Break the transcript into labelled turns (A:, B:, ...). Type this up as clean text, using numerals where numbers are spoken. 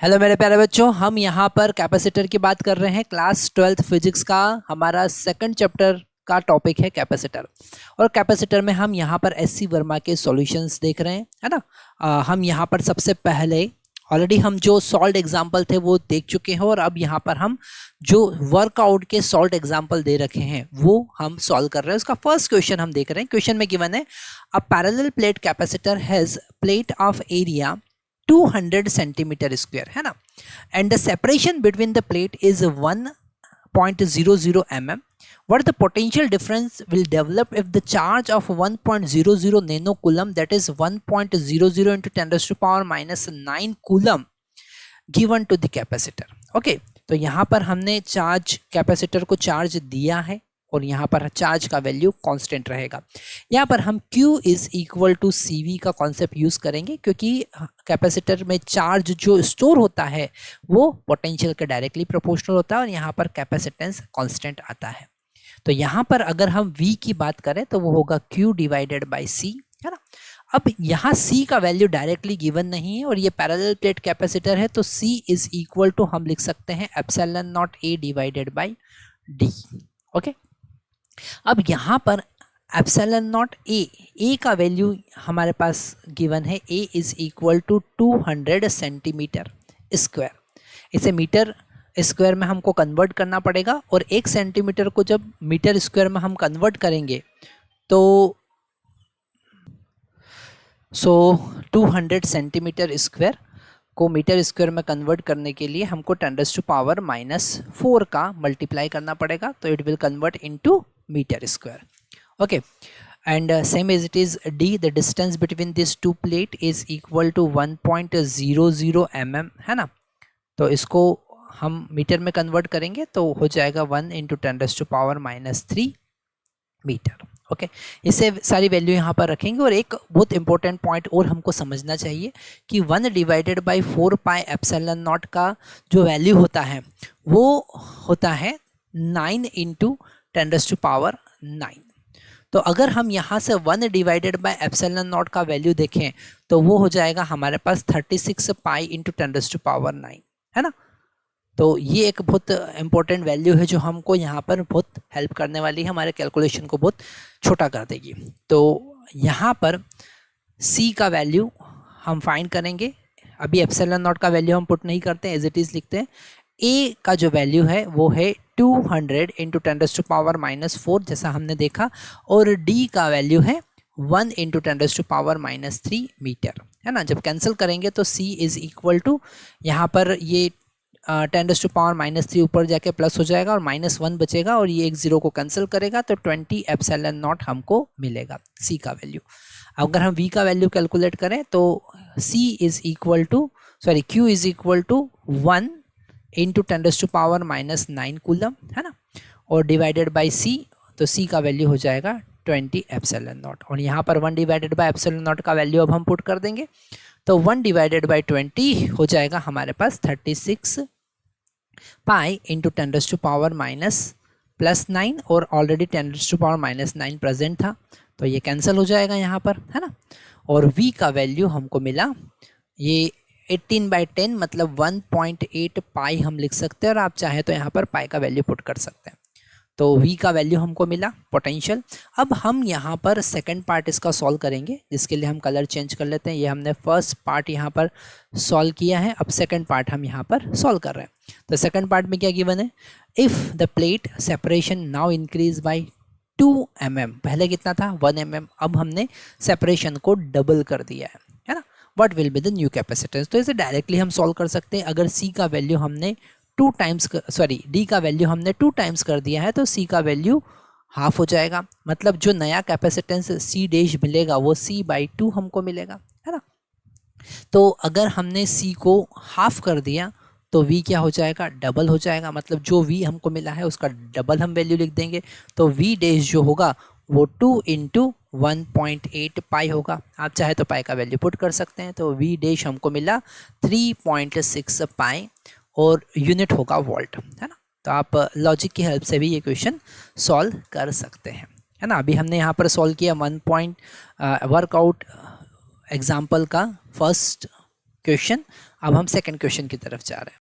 A: Hello मेरे प्यारे बच्चों, हम यहाँ पर कैपेसिटर की बात कर रहे हैं। क्लास 12th फिजिक्स का हमारा सेकंड चैप्टर का टॉपिक है कैपेसिटर। और कैपेसिटर में हम यहाँ पर एससी वर्मा के सॉल्यूशंस देख रहे हैं, है ना। हम यहाँ पर सबसे पहले ऑलरेडी हम जो सॉल्व एग्जाम्पल थे वो देख चुके हैं, और अब यहाँ पर हम जो वर्कआउट के सॉल्व एग्जाम्पल दे रखे हैं वो हम सॉल्व कर रहे हैं। उसका फर्स्ट क्वेश्चन हम देख रहे हैं। क्वेश्चन में गिवन है a parallel plate capacitor has plate of area 200 centimetre square, है ना, and the separation between the plate is 1.00 mm. What the potential difference will develop if the charge of 1.00 nano coulomb, that is 1.00 into 10 raised to power minus 9 coulomb, given to the capacitor. Okay, तो यहाँ पर हमने charge capacitor को charge दिया है और यहाँ पर चार्ज का वैल्यू कांस्टेंट रहेगा। यहाँ पर हम Q is equal to CV का कॉन्सेप्ट यूज करेंगे, क्योंकि कैपेसिटर में चार्ज जो स्टोर होता है वो पोटेंशियल के डायरेक्टली प्रोपोर्शनल होता है और यहाँ पर कैपेसिटेंस कांस्टेंट आता है। तो यहाँ पर अगर हम V की बात करें तो वो होगा Q डिवाइडेड बाई C, है ना। अब यहाँ C का वैल्यू डायरेक्टली गिवन नहीं है और ये पैरेलल प्लेट कैपेसिटर है, तो C इज इक्वल टू हम लिख सकते हैं epsilon naught A divided by D। Okay, अब यहाँ पर एप्सिलॉन नॉट ए का वैल्यू हमारे पास गिवन है, A is equal to 200 centimetre square. इसे मीटर स्क्वायर में हमको कन्वर्ट करना पड़ेगा, और 1 सेंटीमीटर को जब मीटर स्क्वायर में हम कन्वर्ट करेंगे तो 200 सेंटीमीटर स्क्वायर को मीटर स्क्वायर में कन्वर्ट करने के लिए हमको 10 raised to power -4 का मल्टीप्लाई करना पड़ेगा, तो it will convert into metre square. Okay, and same as it is D, the distance between this two plate is equal to 1.00 mm, है ना। तो इसको हम मीटर में कन्वर्ट करेंगे तो हो जाएगा 1 into 10 raised to power -3 metre. Okay, इससे सारी वैल्यू यहाँ पर रखेंगे। और एक बहुत इंपॉर्टेंट पॉइंट और हमको समझना चाहिए कि 1 divided by 4 pi epsilon naught का जो वैल्यू होता है वो होता है 9 इंटू 10 raised to power 9। तो अगर हम यहाँ से 1 डिवाइडेड बाय एप्सिलॉन नॉट का वैल्यू देखें तो वो हो जाएगा हमारे पास 36 pi into 10 raised to power 9, है ना। तो ये एक बहुत इंपॉर्टेंट वैल्यू है जो हमको यहाँ पर बहुत हेल्प करने वाली है, हमारे कैलकुलेशन को बहुत छोटा कर देगी। तो यहाँ पर C का वैल्यू हम फाइंड करेंगे। अभी एप्सिलॉन नॉट का वैल्यू हम पुट नहीं करते, एज इट इज़ लिखते हैं। A का जो वैल्यू है वो है 200 इंटू 10 raised to power -4 जैसा हमने देखा, और D का वैल्यू है 1 into 10 raised to power -3 metre, है ना। जब कैंसिल करेंगे तो C इज इक्वल टू यहाँ पर ये 10 raised to power -3 ऊपर जाके प्लस हो जाएगा और -1 बचेगा, और ये एक जीरो को कैंसिल करेगा तो 20 एप्सिलॉन नॉट हमको मिलेगा C का वैल्यू। अगर हम V का वैल्यू कैलकुलेट करें तो Q is equal to 1 into 10 raised to power -9 coulomb, है ना, और डिवाइडेड बाई C, तो C का वैल्यू हो जाएगा 20 एप्सिलॉन नॉट। और यहाँ पर 1 डिवाइडेड बाई एप्सिलॉन नॉट का वैल्यू अब हम पुट कर देंगे, तो 1 डिवाइडेड बाई 20 हो जाएगा हमारे पास 36 pi into 10 raised to power -9, और already 10 raised to power -9 present था तो ये कैंसिल हो जाएगा यहाँ पर, है ना। और V का वैल्यू हमको मिला ये 18/10 मतलब 1.8 पाई हम लिख सकते हैं, और आप चाहे तो यहाँ पर पाई का वैल्यू पुट कर सकते हैं। तो V का वैल्यू हमको मिला पोटेंशियल। अब हम यहाँ पर सेकंड पार्ट इसका सॉल्व करेंगे, जिसके लिए हम कलर चेंज कर लेते हैं। ये हमने फर्स्ट पार्ट यहाँ पर सॉल्व किया है, अब सेकंड पार्ट हम यहाँ पर सॉल्व कर रहे हैं। तो सेकंड पार्ट में क्या गिवन है, if the plate separation now increase by 2 mm, पहले कितना था 1 mm, अब हमने सेपरेशन को डबल कर दिया है ना। What will be the new capacitance, तो इसे डायरेक्टली हम सॉल्व कर सकते हैं। अगर C का वैल्यू हमने D का वैल्यू हमने 2 टाइम्स कर दिया है तो C का वैल्यू हाफ हो जाएगा, मतलब जो नया कैपेसिटेंस C डैश मिलेगा वो C/2 हमको मिलेगा, है ना। तो अगर हमने C को हाफ कर दिया तो V क्या हो जाएगा, डबल हो जाएगा, मतलब जो V हमको मिला है उसका डबल हम वैल्यू लिख देंगे। तो V डैश जो होगा वो 2 इंटू 1.8 पाई होगा। आप चाहे तो पाई का वैल्यू पुट कर सकते हैं, तो V डैश हमको मिला 3.6 पाई, और यूनिट होगा वोल्ट, है ना। तो आप लॉजिक की हेल्प से भी ये क्वेश्चन सॉल्व कर सकते हैं, है ना। अभी हमने यहाँ पर सॉल्व किया वर्कआउट एग्जाम्पल का फर्स्ट क्वेश्चन। अब हम सेकंड क्वेश्चन की तरफ जा रहे हैं।